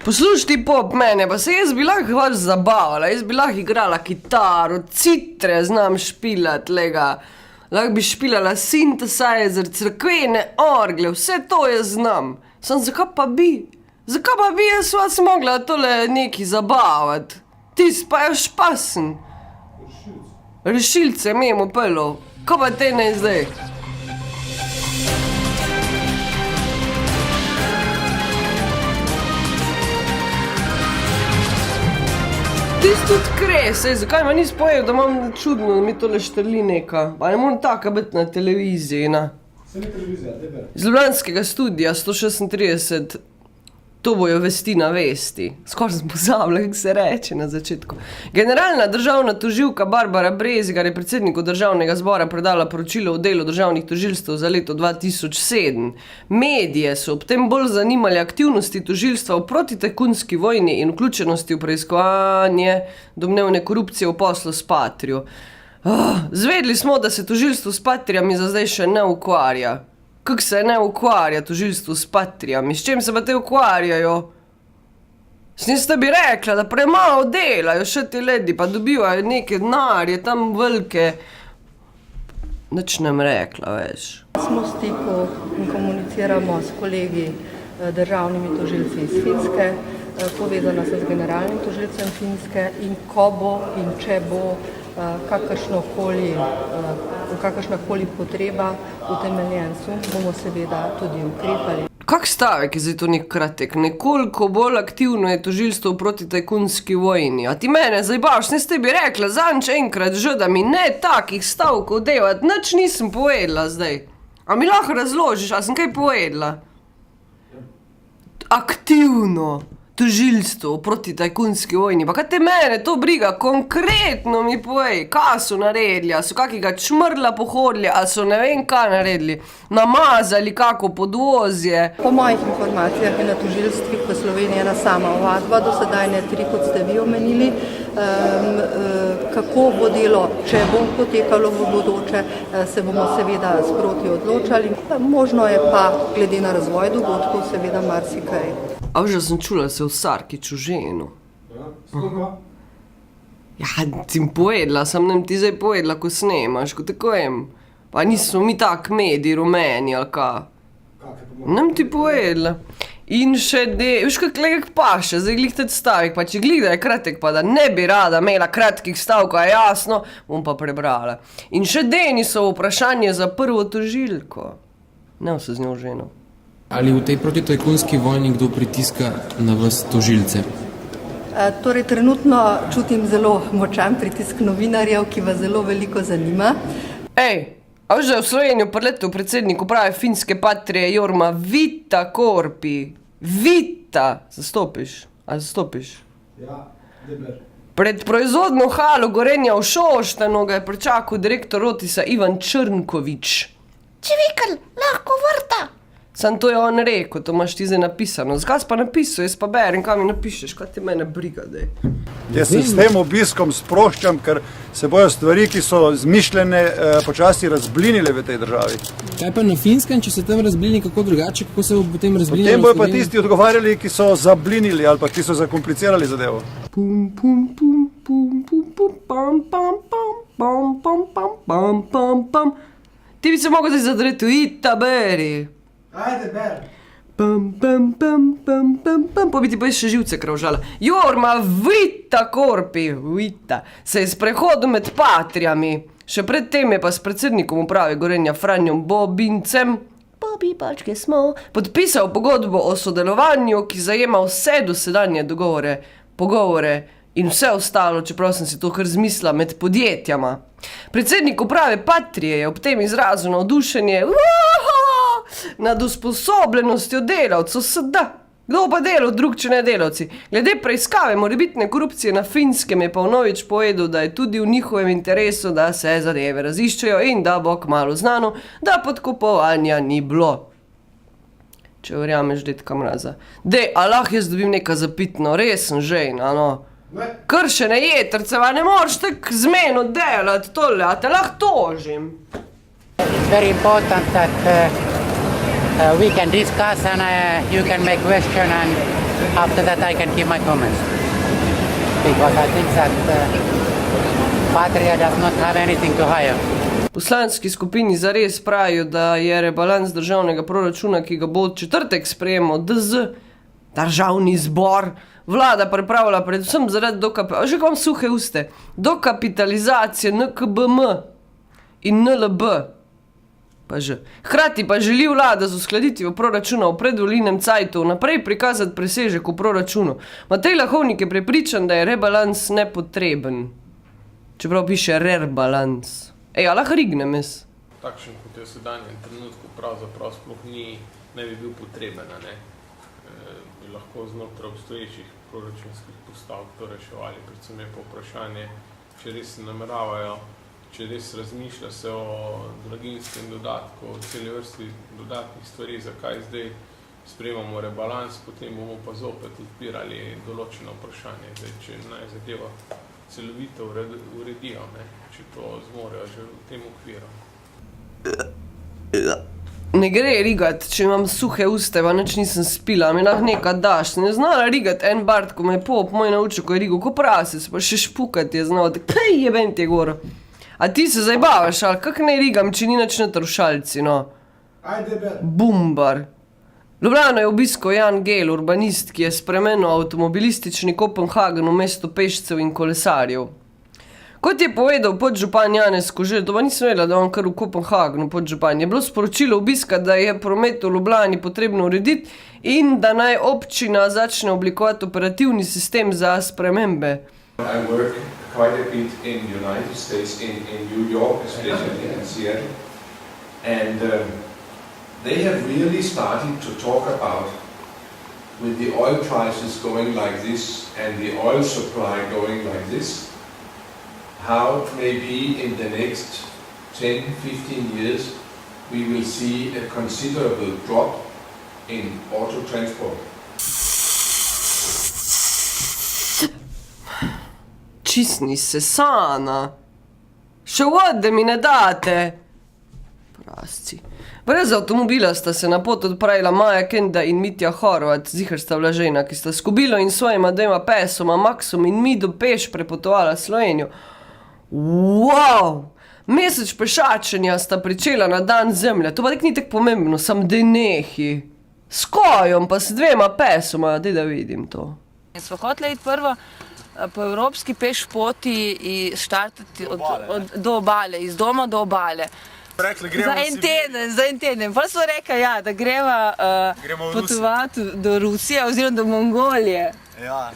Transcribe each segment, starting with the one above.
Poslušaj ti pop mene, pa se jaz bi lahko vas zabavala, jaz bi lahko igrala kitaro, citre znam špilat, lega. Lahko bi špilala synthesizer, crkvene orgle, vse to jaz znam. Sam zakaj pa bi? Zakaj pa bi jaz vas mogla tole neki zabavati? Tis pa je špasen. Rešilce mimo pelo. Kaj pa te ne zdaj? Tis tudi kresej, zakaj me nisi povedal, da imam čudno, da mi tole štrli neka. Pa ne moram taka biti na televiziji, na. Se ni televizija, debe. Iz Ljubljanskega studia 136, to bojo vesti na vesti. Skoraj sem pozabila, kako se reče na začetku. Generalna državna tožilka Barbara Brezigar je predsedniku državnega zbora predala poročilo o delu državnih tožilstev za leto 2007. Medije so ob tem bolj zanimali aktivnosti tožilstva v protitajkunski vojni in vključenosti v preiskovanje domnevne korupcije v poslu s Patrio. Zvedli smo, da se tožilstvo s Patrijami za zdaj še ne ukvarja. Kako se ne ukvarja tožilstvo s Patrijami? S čem se pa te ukvarjajo? Sniste bi rekla, da premalo delajo še ti ledi, pa dobivajo neke denarje, tam velike. Nič nem rekla, veš. Smo v stiku in komuniciramo s kolegi državnimi tožilci iz Finske, povezana se z generalnim tožilcem Finske in ko bo in če bo kakršnakoli potreba utemeljen sum, bomo seveda tudi ukrepali. Kak stavek je zdaj to nek kratek? Nekoliko bolj aktivno je tožilstvo v protitajkunski vojni. A ti mene zdaj baš, ne ste bi rekla zanč enkrat že, da mi ne takih stavkov devat, nič nisem povedala zdaj. A mi lahko razložiš, a sem kaj povedala? Aktivno tožilstvo v protitajkunski vojni. Pa kaj te mene to briga? Konkretno mi povej, kaj so naredili? A so kakega čmrla pohodili? A so ne vem kaj naredili? Namazali kako podvozje? Po mojih informacijah je na tožilstvih v Sloveniji ena sama ovadba, do sedaj ne 3, kot ste vi omenili. Kako bo delo, če bo potekalo v bodoče, se bomo seveda sproti odločali. Možno je pa, glede na razvoj dogodkov, seveda marsikaj. A že sem čula, se v Sarkiču ženo. Ja, skoga? Ja, ti povedala, sem nam ti zdaj povedala, ko snemaš, ko tako vem. Pa nismo mi tak mediji rumeni, ali ka? Nam ti povedala. In še veš kak paše, zdaj glih tec stavek, pa če glih da je kratek, pa da ne bi rada imela kratkih stavkov, je jasno, bom pa prebrala. In še Denisovo vprašanje za prvo tožilko. Ne se z njo ženo. Ali v tej protitajkunski vojni kdo pritiska na vas tožilce? Torej, trenutno čutim zelo močan pritisk novinarjev, ki vas zelo veliko zanima. Ej, a že v Slovenijo priletel predsednik uprave finske Patrije Jorma Vita Korpi. Vita! Zastopiš? A zastopiš? Ja, deber. Pred proizvodno halo Gorenja v Šoštanu ga je pričakal direktor Rotisa Ivan Črnkovič. Čivikal, lahko vrta! Sam to je on rekel, to imaš ti zdaj napisano. Zakaj si pa napisal, jaz pa berem, kaj mi napišeš, kaj te mene briga, dej. Jaz se s tem obiskom sproščam, ker se bojo stvari, ki so zmišljene, počasi razblinile v tej državi. Kaj pa na Finskem, če se tam razblini kako drugače, kako se bo potem razblinilo? Potem bojo pa tisti odgovarjali, ki so zablinili ali pa ki so zakomplicirali zadevo. Pum, pum, pum, pum, pum, pum, pam, pam, pam, pam, pam, pam, pam, pam, pam. Ti bi se mogel zdaj zadreti v ita beri. Ajde, ber. Pam, pam, pam, pam, pam, pam. Pa bi ti pa še živce kravžala. Jorma Vita Korpi, Vita, se je sprehodil med Patrijami. Še pred tem je pa s predsednikom uprave Gorenja Franjom Bobincem, Bobi pačke smo, podpisal pogodbo o sodelovanju, ki zajema vse dosedanje pogovore in vse ostalo, čeprav sem si to kar zmislila, med podjetjama. Predsednik uprave Patrije je ob tem izrazil navdušenje nad usposobljenostjo delavcev, da. Kdo pa delal, drug če ne delavci? Glede preiskave morebitne korupcije na Finskem je pa vnovič povedal, da je tudi v njihovem interesu, da se zadeve raziščejo in da bo kmalu znano, da podkupovanja ni bilo. Če verjameš, dedka Mraza. Dej, a lahko jaz dobim neka zapitno, resen žejna, no. Kršene jetrceva, ne moreš tak zmeno delati tole, a te lahko tožim. It's very important that we can discuss and you can make question and After that, I can give my comments. Because I think that Patria does not have anything to hire. V poslanski skupini zares pravijo, da je rebalans državnega proračuna, ki ga bo od četrtek sprejemal DZ, državni zbor, vlada pripravila predvsem zaradi že kam suhe uste, dokapitalizacije NKBM in NLB. Pa že. Hkrati pa želi vlada z uskladitvijo proračuna v predvolilnem cajtu naprej prikazati presežek v proračunu. Matej Lahovnik je prepričan, da je rebalans nepotreben. Čeprav piše rebalans. Ej, a lahko rignem jaz? Takšen, kot je v sedanjem trenutku, pravzaprav sploh ne bi bil potreben, ne? Bi lahko znotraj obstoječih proračunskih postavk to reševali. Predvsem je pa vprašanje, če res nameravajo, če res razmišlja se o draginjskem dodatku, o celi vrsti dodatnih stvari, zakaj zdaj sprejemamo rebalans, potem bomo pa zopet odpirali določeno vprašanje. Zdaj, če naj zadeva celovito uredijo, ne? Če to zmorejo že v tem okviru. Ne gre rigati, če imam suhe uste, pa nič nisem spila, mi lahko nekaj daš. Ne znala rigati en bart, ko me je pop moj naučil, ko je rigal, ko prasec, pa še špukati je znal, tak pej jeben ti je gor. A ti se zajbavaš, ali kak ne rigam, če ni nič na trušalci, no? Ajde, ber. Bumbar. Ljubljano je obiskal Jan Gel, urbanist, ki je spremenil avtomobilistični Kopenhagen v mesto pešcev in kolesarjev. Kot je povedal podžupan Janez Koželj, to pa nisem vedela, da on kar v Kopenhagenu podžupan, je bilo sporočilo obiska, da je promet v Ljubljani potrebno urediti in da naj občina začne oblikovati operativni sistem za spremembe. I work quite a bit in the United States, in New York, especially in Seattle, and they have really started to talk about, with the oil prices going like this and the oil supply going like this, how maybe in the next 10-15 years we will see a considerable drop in auto transport. Čisni se sana. Še vode mi ne date. Prasci. Brez avtomobila sta se na pot odpravila Maja Kenda in Mitja Horvat, ziher sta vlažena, ki sta s kobilo in svojima dvema pesoma, Maksom in Mido, peš prepotovala Slovenijo. Wow! Mesec pešačenja sta pričela na dan zemlje, to pa tek ni tak pomembno, sam denehi. S kojom pa s dvema pesoma, da vidim to. Smo hoteli iti prvo po evropski peš poti in štartati do obale, iz doma do obale. Rekli, Za en teden. Pa smo rekli, ja, da greva potovati do Rusije oziroma do Mongolije.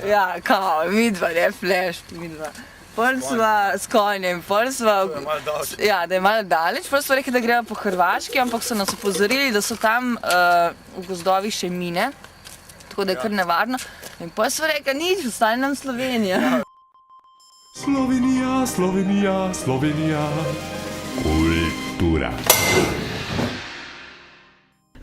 Ja, kao, midva, ne, flash, midva. Pol sva s konjem, pol sva... Ja, da je malo daleč. Pol smo rekli, da greva po Hrvaški, ampak so nas opozorili, da so tam v gozdovih še mine, tako da je kar nevarno. In pol smo rekli, nič, ostane nam Slovenija. Slovenija, Slovenija, Slovenija. Kultura.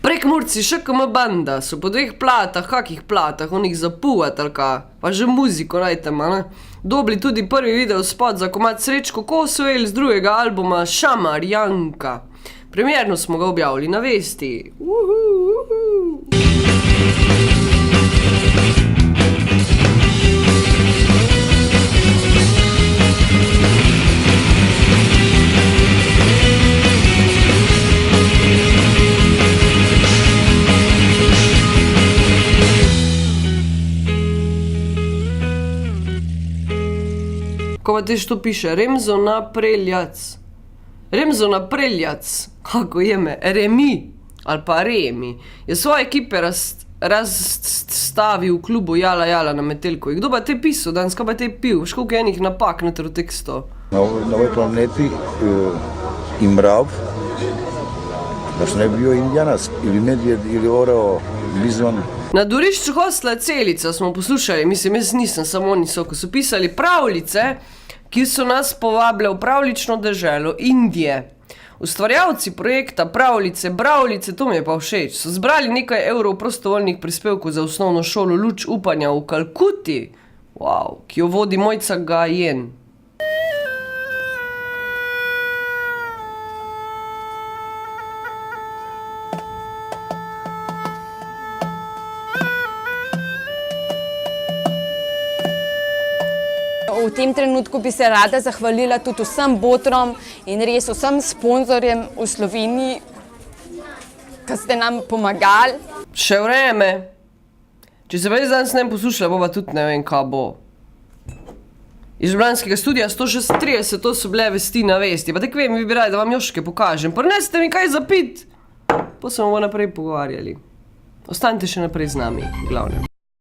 Prekmurci ŠKM banda so po dveh platah, kakih platah, onih za puvat ali ka, pa že muziko najtema, ne? Dobili tudi prvi video spot za komad Srečko Kosovel z drugega albuma Šamar Janka. Premierno smo ga objavili na Vesti. Ko pa tež to piše, Remzo Napreljac. Remzo Napreljac, kako jeme, Remi, ali pa Remi, je svoje ekipe razstavil v klubu Jala Jala na Metelkovi. Kdo pa te pisal danes, kaj pa te pil? Školiko je enih napak noter v tekstu? Na ovoj planeti i mrav, da što ne bi bio indianac, ili medvjed, ili orao, bizon. Na dvorišču hostla Celica smo poslušali, mislim, jaz nisem, samo oni so, ko so pisali pravljice, ki so nas povabile v pravlično deželo Indije. Ustvarjalci projekta Pravljice, Bravljice, to mi je pa všeč, so zbrali nekaj evrov prostovoljnih prispevkov za osnovno šolo Luč upanja v Kalkuti, wow, ki jo vodi Mojca Gajen. v tem trenutku bi se rada zahvalila tudi vsem botrom in res vsem sponzorjem v Sloveniji, ki ste nam pomagali. Še vreme. Če se pa jaz danes ne poslušala, bova tudi ne vem, kaj bo. Iz Ljubljanskega studia 136, to so bile vesti na vesti. Pa tako vem, vi bi radi, da vam Joške pokažem. Prinesite mi kaj za pit. Pa se bomo naprej pogovarjali. Ostanite še naprej z nami, v glavnem.